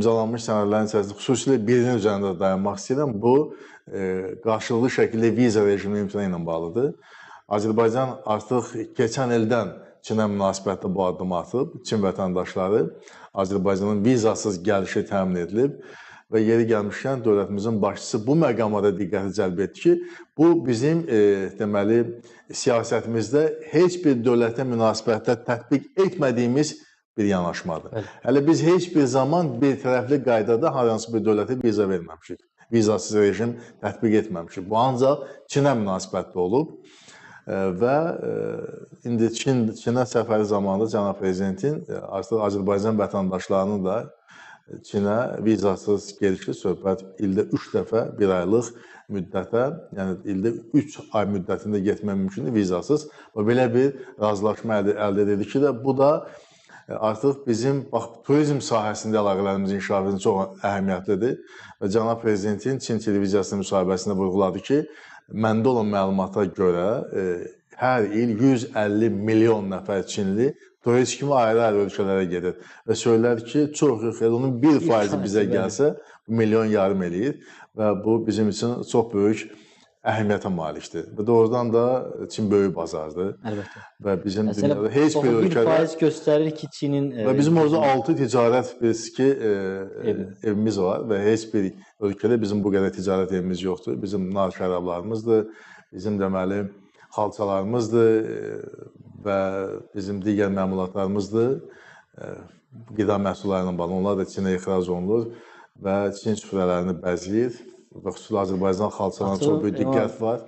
imzalanmış sənədlərin içərisində xüsusilə birinin üzərində dayanmaq istəyirəm. Bu, qarşılıqlı şəkildə viza rejiminin imtina ilə bağlıdır. Azərbaycan artıq keçən ildən Çinə münasibətdə bu addımı atıb. Çin vətəndaşları Azərbaycanın vizasız gəlişi təmin edilib və yeri gəlmişkən dövlətimizin başçısı bu məqama da diqqəti cəlb etdi ki, bu bizim deməli siyasətimizdə heç bir dövlətə münasibətdə tətbiq etmədiyimiz bir yanaşmadır. Hələ biz heç bir zaman bir tərəfli qaydada hər hansı bir dövlətə viza verməmişik. Vizasız rejim tətbiq etməmişik. Bu ancaq Çinə münasibətdə olub və indi Çinə səfəri zamanında cənab prezidentin artıq Azərbaycan vətəndaşlarını da Çinə vizasız gelişli söhbət ildə 3 dəfə bir aylıq müddətə, yəni ildə 3 ay müddətində getmək mümkündür vizasız və belə bir razılaşma əldə edildi ki, bu da artıq bizim turizm sahəsində əlaqələrimizin inkişafı üçün çox əhəmiyyətlidir və cənab prezidentin Çin televiziyasının müsahibəsində vurğuladı ki, məndə olan məlumata görə hər il 150 milyon nəfər Çinli turist kimi ayrı-ayrı ölkələrə gedir və söylər ki, çox xeyli onun 1% bizə gəlsə, milyon yarım eləyir və bu bizim üçün çox böyük əhəmiyyətə malikdir. Və doğrudan da Çin böyük bazardır. Əlbəttə. Və bizim dünyada heç bir ölkədə... 1% göstərir ki, Çinin... Və bizim orada 6 ticarət evimiz var və heç bir ölkədə bizim bu qədər ticarət evimiz yoxdur. Bizim nar şərablarımızdır, bizim deməli xalçalarımızdır və bizim digər məmulatlarımızdır. Qida məhsulları ilə bağlı, onlar da Çinə ixrac olunur və Çin süfrələrini bəzləyir və xüsusilə Azərbaycan xalçalarına çox böyük diqqət var.